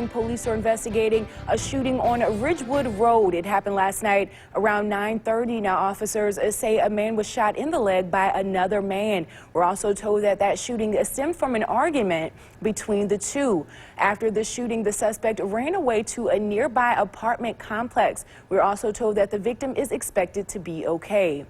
Jackson police are investigating a shooting on Ridgewood Road. It happened last night around 9:30. Now officers say a man was shot in the leg by another man. We're also told that that shooting stemmed from an argument between the two. After the shooting, the suspect ran away to a nearby apartment complex. We're also told that the victim is expected to be okay.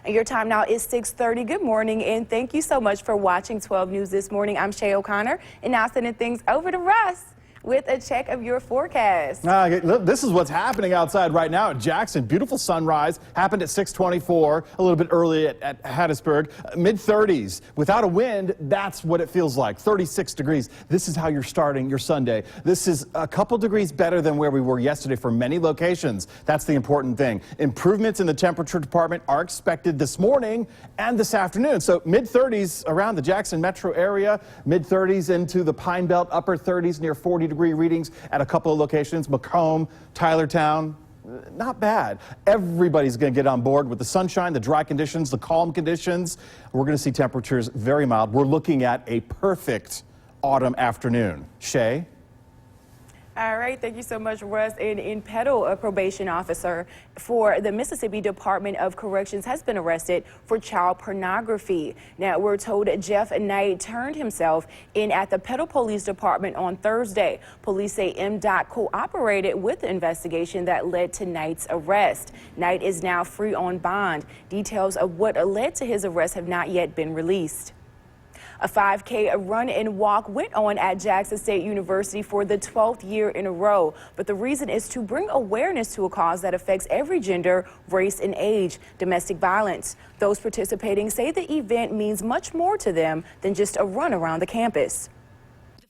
And your time now is 6:30. Good morning, and thank you so much for watching 12 News this morning. I'm Shay O'Connor, and now sending things over to Russ with a check of your forecast. This is what's happening outside right now at Jackson. Beautiful sunrise happened at 6:24, a little bit early at Hattiesburg. Mid-30s. Without a wind, that's what it feels like. 36 degrees. This is how you're starting your Sunday. This is a couple degrees better than where we were yesterday for many locations. That's the important thing. Improvements in the temperature department are expected this morning and this afternoon. So mid-30s around the Jackson metro area, mid-30s into the Pine Belt, upper 30s near 40 degree readings at a couple of locations, Macomb, Tylertown. Not bad. Everybody's going to get on board with the sunshine, the dry conditions, the calm conditions. We're going to see temperatures very mild. We're looking at a perfect autumn afternoon. Shay? All right, thank you so much, Russ. And in Petal, a probation officer for the Mississippi Department of Corrections has been arrested for child pornography. Now, we're told Jeff Knight turned himself in at the Petal Police Department on Thursday. Police say MDOT cooperated with the investigation that led to Knight's arrest. Knight is now free on bond. Details of what led to his arrest have not yet been released. A 5K run and walk went on at Jackson State University for the 12th year in a row. But the reason is to bring awareness to a cause that affects every gender, race, and age, domestic violence. Those participating say the event means much more to them than just a run around the campus.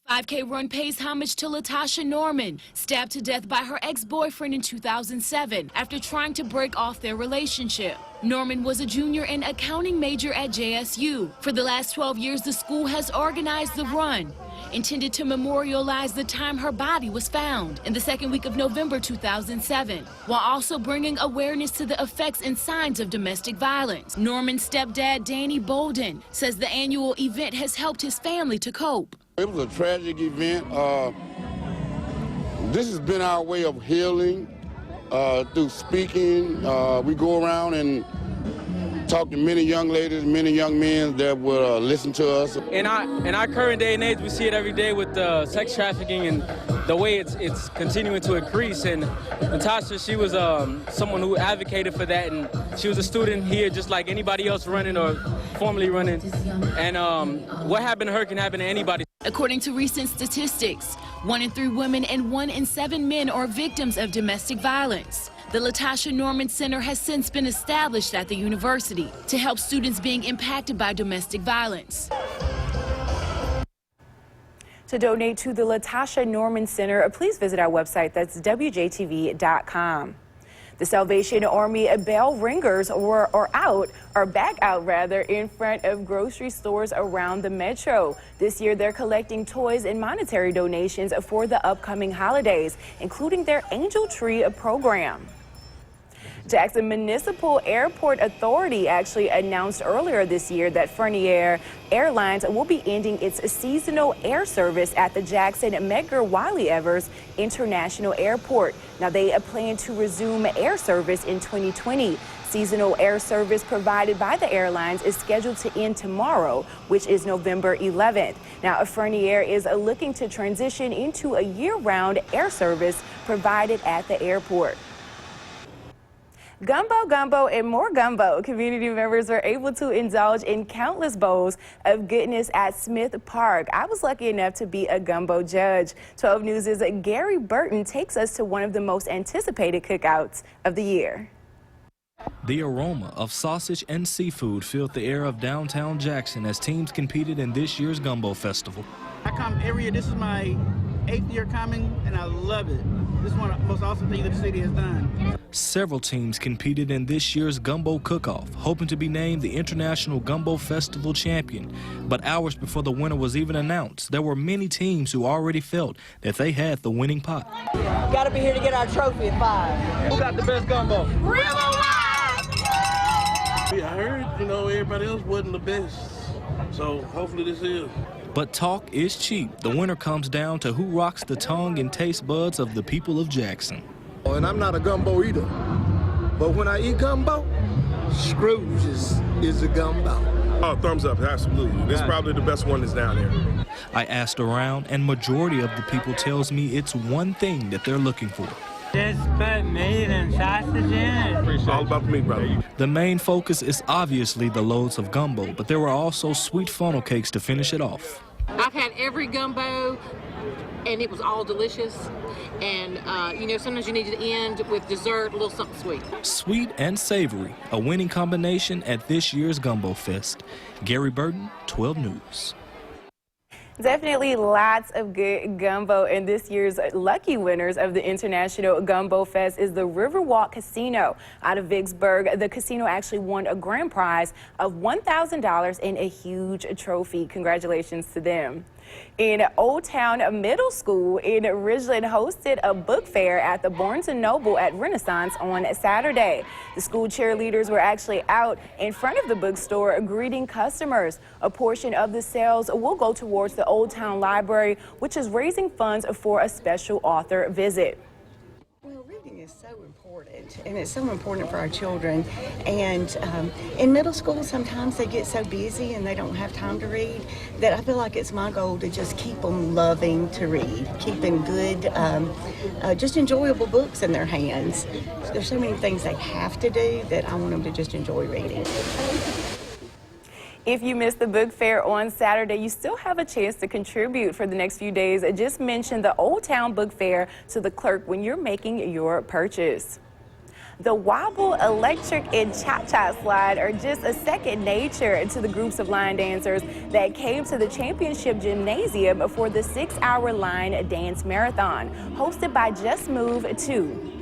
5K run pays homage to Latasha Norman, stabbed to death by her ex-boyfriend in 2007 after trying to break off their relationship. Norman was a junior and accounting major at JSU. For the last 12 years, the school has organized the run, intended to memorialize the time her body was found in the second week of November 2007, while also bringing awareness to the effects and signs of domestic violence. Norman's stepdad, Danny Bolden, says the annual event has helped his family to cope. It was a tragic event. This has been our way of healing through speaking. We go around and talk to many young ladies, many young men that will listen to us. In our current day and age, we see it every day with sex trafficking and the way it's continuing to increase. And Natasha, she was someone who advocated for that, and she was a student here just like anybody else running or formerly running. And what happened to her can happen to anybody. According to recent statistics, 1 in 3 women and 1 in 7 men are victims of domestic violence. The Latasha Norman Center has since been established at the university to help students being impacted by domestic violence. To donate to the Latasha Norman Center, please visit our website. That's WJTV.com. The Salvation Army bell ringers are back out in front of grocery stores around the metro. This year, they're collecting toys and monetary donations for the upcoming holidays, including their Angel Tree program. Jackson Municipal Airport Authority actually announced earlier this year that Ferny Air Airlines will be ending its seasonal air service at the Jackson Medgar Wiley Evers International Airport. Now, they plan to resume air service in 2020. Seasonal air service provided by the airlines is scheduled to end tomorrow, which is November 11th. Now, Ferny Air is looking to transition into a year-round air service provided at the airport. Gumbo, and more gumbo. Community members were able to indulge in countless bowls of goodness at Smith Park. I was lucky enough to be a gumbo judge. 12 News' Gary Burton takes us to one of the most anticipated cookouts of the year. The aroma of sausage and seafood filled the air of downtown Jackson as teams competed in this year's Gumbo Festival. I come every year. This is my 8th year coming, and I love it. This is one of the most awesome things that the city has done. Several teams competed in this year's Gumbo Cook-Off, hoping to be named the International Gumbo Festival champion. But hours before the winner was even announced, there were many teams who already felt that they had the winning pot. Got to be here to get our trophy at 5. Who got the best gumbo? Real alive! I heard, everybody else wasn't the best. So hopefully this is. But talk is cheap. The winner comes down to who rocks the tongue and taste buds of the people of Jackson. And I'm not a gumbo eater, but when I eat gumbo, Scrooge is a gumbo. Oh, thumbs up, absolutely. This is probably the best one that's down here. I asked around, and majority of the people tells me it's one thing that they're looking for. Just put meat and sausage in it. All about the meat, brother. The main focus is obviously the loads of gumbo, but there were also sweet funnel cakes to finish it off. I've had every gumbo, and it was all delicious. And, you know, sometimes you need to end with dessert, a little something sweet. Sweet and savory, a winning combination at this year's Gumbo Fest. Gary Burton, 12 News. Definitely lots of good gumbo, and this year's lucky winners of the International Gumbo Fest is the Riverwalk Casino out of Vicksburg. The casino actually won a grand prize of $1,000 and a huge trophy. Congratulations to them. In Old Town Middle School in Ridgeland hosted a book fair at the Barnes & Noble at Renaissance on Saturday. The school cheerleaders were actually out in front of the bookstore greeting customers. A portion of the sales will go towards the Old Town Library, which is raising funds for a special author visit. Well, reading is so important, and it's so important for our children. And in middle school, sometimes they get so busy and they don't have time to read that I feel like it's my goal to just keep them loving to read, keeping good, just enjoyable books in their hands. There's so many things they have to do that I want them to just enjoy reading. If you missed the book fair on Saturday, you still have a chance to contribute for the next few days. Just mention the Old Town Book Fair to the clerk when you're making your purchase. The Wobble, Electric, and Cha-Cha Slide are just a second nature to the groups of line dancers that came to the Championship Gymnasium for the 6-hour line dance marathon, hosted by Just Move 2.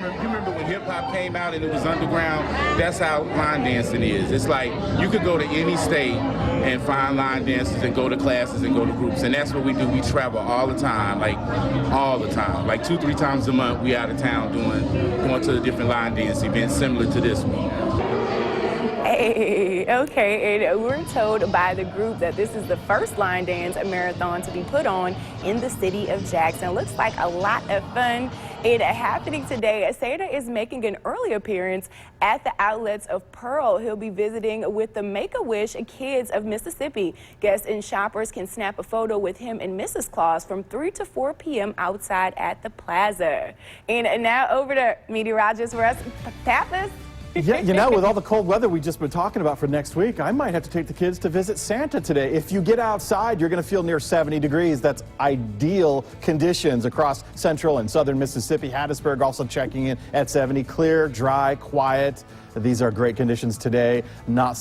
You remember when hip-hop came out and it was underground? That's how line dancing is. It's like you could go to any state and find line dancers and go to classes and go to groups. And that's what we do. We travel all the time, like all the time. Like 2-3 times a month, we out of town going to the different line dance events similar to this one. Hey, okay, and we're told by the group that this is the first line dance marathon to be put on in the city of Jackson. Looks like a lot of fun. It happening today. Santa is making an early appearance at the outlets of Pearl. He'll be visiting with the Make-A-Wish Kids of Mississippi. Guests and shoppers can snap a photo with him and Mrs. Claus from 3 to 4 p.m. outside at the plaza. And now over to meteorologist Russ Pappas. Yeah, you know, with all the cold weather we've just been talking about for next week, I might have to take the kids to visit Santa today. If you get outside, you're going to feel near 70 degrees. That's ideal conditions across central and southern Mississippi. Hattiesburg also checking in at 70. Clear, dry, quiet. These are great conditions today. Not so